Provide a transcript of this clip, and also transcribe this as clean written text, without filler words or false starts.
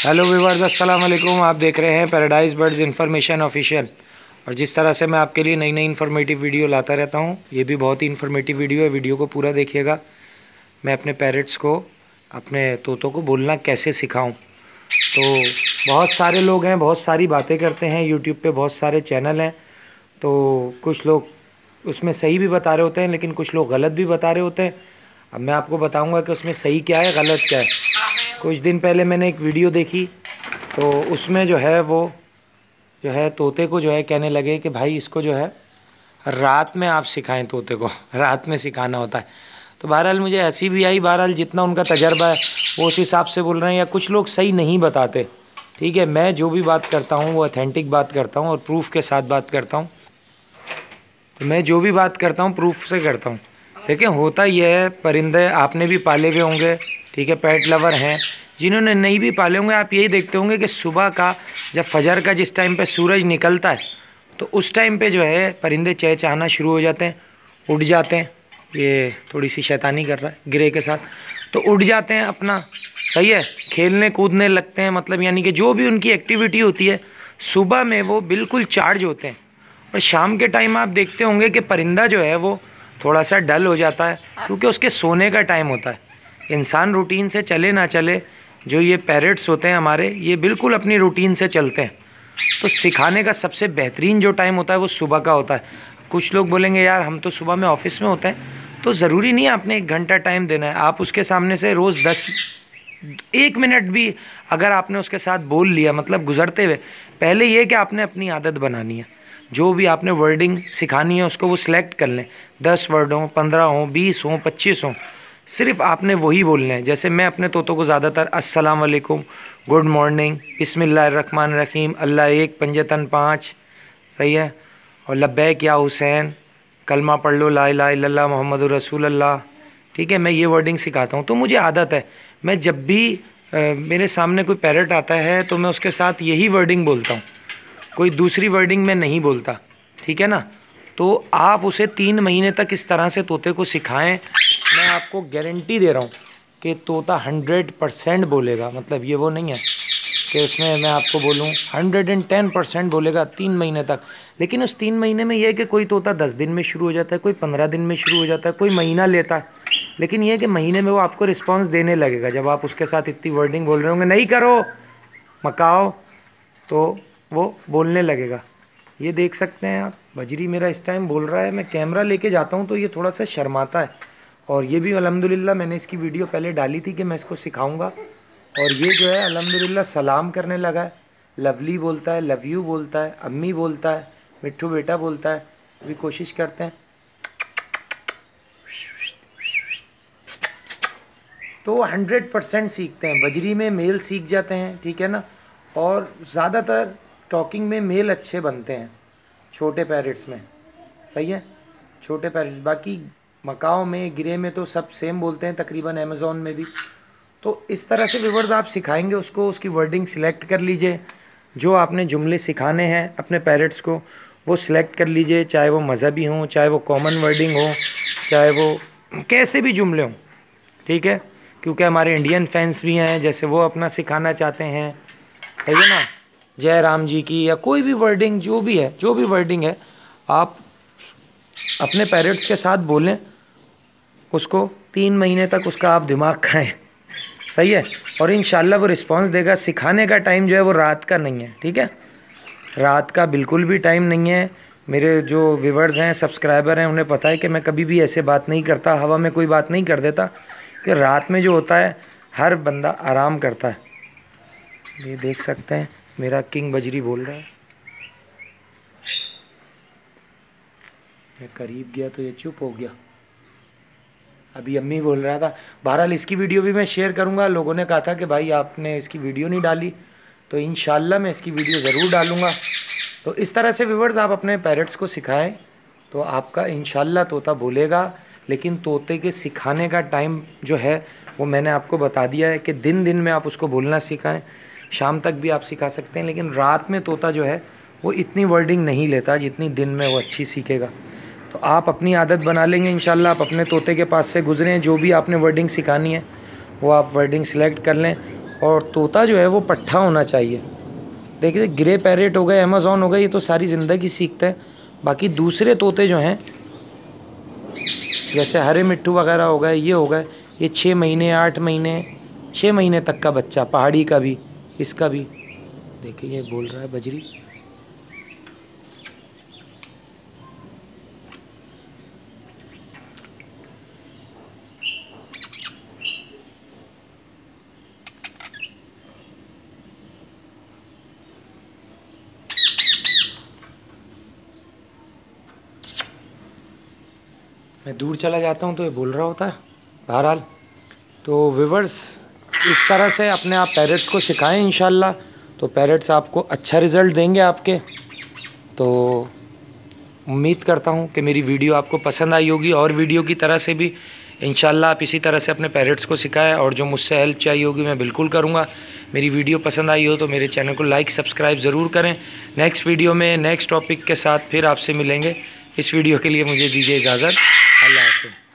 Hello viewers, अस्सलाम वालेकुम। आप देख रहे हैं पैराडाइज बर्ड्स इन्फॉर्मेशन ऑफिशियल। और जिस तरह से मैं आपके लिए नई नई इन्फॉर्मेटिव वीडियो लाता रहता हूं, ये भी बहुत ही इन्फॉर्मेटिव वीडियो है। वीडियो को पूरा देखिएगा। मैं अपने पैरट्स को, अपने तोतों को बोलना कैसे सिखाऊं। तो बहुत सारे लोग हैं, बहुत सारी बातें करते हैं। यूट्यूब पे बहुत सारे चैनल हैं, तो कुछ लोग उसमें सही भी बता रहे होते हैं, लेकिन कुछ लोग गलत भी बता रहे होते हैं। अब मैं आपको बताऊंगा कि उसमें सही क्या है, गलत क्या है। कुछ दिन पहले मैंने एक वीडियो देखी, तो उसमें जो है वो जो है तोते को जो है कहने लगे कि भाई इसको जो है रात में आप सिखाएं, तोते को रात में सिखाना होता है। तो बहरहाल मुझे ऐसी भी आई, बहरहाल जितना उनका तजर्बा है वो उस हिसाब से बोल रहे हैं, या कुछ लोग सही नहीं बताते। ठीक है, मैं जो भी बात करता हूँ वो ऑथेंटिक बात करता हूँ और प्रूफ के साथ बात करता हूँ। तो मैं जो भी बात करता हूँ प्रूफ से करता हूँ। देखिए, होता यह है, परिंदे आपने भी पाले हुए होंगे, ठीक है, पेट लवर हैं। जिन्होंने नहीं भी पाले होंगे, आप यही देखते होंगे कि सुबह का जब फजर का जिस टाइम पे सूरज निकलता है, तो उस टाइम पे जो है परिंदे चहचहाना शुरू हो जाते हैं, उड़ जाते हैं। ये थोड़ी सी शैतानी कर रहा है गिरे के साथ, तो उड़ जाते हैं अपना, सही है, खेलने कूदने लगते हैं। मतलब यानी कि जो भी उनकी एक्टिविटी होती है सुबह में वो बिल्कुल चार्ज होते हैं। और शाम के टाइम आप देखते होंगे कि परिंदा जो है वो थोड़ा सा डल हो जाता है, क्योंकि उसके सोने का टाइम होता है। इंसान रूटीन से चले ना चले, जो ये पैरट्स होते हैं हमारे, ये बिल्कुल अपनी रूटीन से चलते हैं। तो सिखाने का सबसे बेहतरीन जो टाइम होता है वो सुबह का होता है। कुछ लोग बोलेंगे यार हम तो सुबह में ऑफिस में होते हैं, तो ज़रूरी नहीं है आपने 1 घंटा टाइम देना है। आप उसके सामने से रोज़ 1 मिनट भी अगर आपने उसके साथ बोल लिया, मतलब गुजरते हुए, पहले ये कि आपने अपनी आदत बनानी है। जो भी आपने वर्डिंग सिखानी है उसको वो सिलेक्ट कर लें। 10 वर्ड हों, 15 हों, 20 हों, 25 हों, सिर्फ आपने वही बोलने हैं। जैसे मैं अपने तोतों को ज़्यादातर अस्सलाम वालेकुम, गुड मॉर्निंग, बिस्मिल्लाहिर्रहमानिर्रहीम, अल्लाह एक पंजतन 5, सही है, और लब्बैक या हुसैन, कलमा पढ़ लो, ला इलाहा इल्लल्लाह मुहम्मदुर रसूलुल्लाह। ठीक है, मैं ये वर्डिंग सिखाता हूँ। तो मुझे आदत है, मैं जब भी मेरे सामने कोई पैरट आता है तो मैं उसके साथ यही वर्डिंग बोलता हूँ, कोई दूसरी वर्डिंग में नहीं बोलता। ठीक है ना। तो आप उसे 3 महीने तक इस तरह से तोते को सिखाएं, मैं आपको गारंटी दे रहा हूँ कि तोता 100% बोलेगा। मतलब ये वो नहीं है कि उसमें मैं आपको बोलूँ 110% बोलेगा 3 महीने तक। लेकिन उस 3 महीने में यह है कि कोई तोता 10 दिन में शुरू हो जाता है, कोई 15 दिन में शुरू हो जाता है, कोई महीना लेता है। लेकिन यह है कि महीने में वो आपको रिस्पॉन्स देने लगेगा। जब आप उसके साथ इतनी वर्डिंग बोल रहे होंगे, नहीं करो मकाओ, तो वो बोलने लगेगा। ये देख सकते हैं आप, बजरी मेरा इस टाइम बोल रहा है। मैं कैमरा लेके जाता हूँ तो ये थोड़ा सा शर्माता है। और ये भी अल्हम्दुलिल्लाह मैंने इसकी वीडियो पहले डाली थी कि मैं इसको सिखाऊंगा, और ये जो है अल्हम्दुलिल्लाह सलाम करने लगा है। लवली बोलता है, लव यू बोलता है, अम्मी बोलता है, मिट्ठू बेटा बोलता है। अभी कोशिश करते हैं। तो 100% सीखते हैं। बजरी में मेल सीख जाते हैं, ठीक है ना। और ज़्यादातर टॉकिंग में मेल अच्छे बनते हैं छोटे पैरट्स में, सही है, छोटे पैरट्स। बाकी मकाओ में, गिरे में तो सब सेम बोलते हैं तकरीबन, अमेज़ॉन में भी। तो इस तरह से व्यूअर्स आप सिखाएंगे उसको, उसकी वर्डिंग सिलेक्ट कर लीजिए। जो आपने जुमले सिखाने हैं अपने पैरट्स को वो सिलेक्ट कर लीजिए, चाहे वो मज़हबी हों, चाहे वो कॉमन वर्डिंग हो, चाहे वो कैसे भी जुमले हों। ठीक है, क्योंकि हमारे इंडियन फैंस भी हैं, जैसे वो अपना सिखाना चाहते हैं, सही है ना, जय राम जी की, या कोई भी वर्डिंग जो भी है, जो भी वर्डिंग है, आप अपने पैरट्स के साथ बोलें। उसको 3 महीने तक उसका आप दिमाग खाएं, सही है, और इंशाल्लाह वो रिस्पांस देगा। सिखाने का टाइम जो है वो रात का नहीं है, ठीक है, रात का बिल्कुल भी टाइम नहीं है। मेरे जो व्यूवर्स हैं, सब्सक्राइबर हैं, उन्हें पता है कि मैं कभी भी ऐसे बात नहीं करता, हवा में कोई बात नहीं कर देता, कि रात में जो होता है हर बंदा आराम करता है। ये देख सकते हैं मेरा किंग बजरी बोल रहा है। मैं करीब गया तो ये चुप हो गया। अभी अम्मी बोल रहा था। बहरहाल इसकी वीडियो भी मैं शेयर करूंगा। लोगों ने कहा था कि भाई आपने इसकी वीडियो नहीं डाली, तो इंशाल्लाह मैं इसकी वीडियो ज़रूर डालूंगा। तो इस तरह से व्यूअर्स आप अपने पैरट्स को सिखाएं तो आपका इंशाल्लाह तोता बोलेगा। लेकिन तोते के सिखाने का टाइम जो है वो मैंने आपको बता दिया है कि दिन दिन में आप उसको बोलना सिखाएं, शाम तक भी आप सिखा सकते हैं। लेकिन रात में तोता जो है वो इतनी वर्डिंग नहीं लेता जितनी दिन में वो अच्छी सीखेगा। तो आप अपनी आदत बना लेंगे इंशाल्लाह। आप अपने तोते के पास से गुजरें, जो भी आपने वर्डिंग सिखानी है वो आप वर्डिंग सेलेक्ट कर लें, और तोता जो है वो पट्ठा होना चाहिए। देखिए ग्रे पैरेट हो गए, अमेज़ॉन हो गए, ये तो सारी ज़िंदगी सीखते हैं। बाकी दूसरे तोते जो हैं जैसे हरे मिट्ठू वगैरह हो गए, ये हो गए, ये 6 महीने 8 महीने 6 महीने तक का बच्चा, पहाड़ी का भी, इसका भी। देखिए ये बोल रहा है बजरी। मैं दूर चला जाता हूँ तो ये बोल रहा होता है। बहरहाल तो व्यूअर्स, इस तरह से अपने आप पैरेट्स को सिखाएं इंशाल्लाह, तो पैरेट्स आपको अच्छा रिज़ल्ट देंगे आपके। तो उम्मीद करता हूँ कि मेरी वीडियो आपको पसंद आई होगी, और वीडियो की तरह से भी इंशाल्लाह आप इसी तरह से अपने पैरेट्स को सिखाएं, और जो मुझसे हेल्प चाहिए होगी मैं बिल्कुल करूँगा। मेरी वीडियो पसंद आई हो तो मेरे चैनल को लाइक सब्सक्राइब ज़रूर करें। नेक्स्ट वीडियो में नेक्स्ट टॉपिक के साथ फिर आपसे मिलेंगे। इस वीडियो के लिए मुझे दीजिए इजाज़त। अल्लाह हाफ़िज़।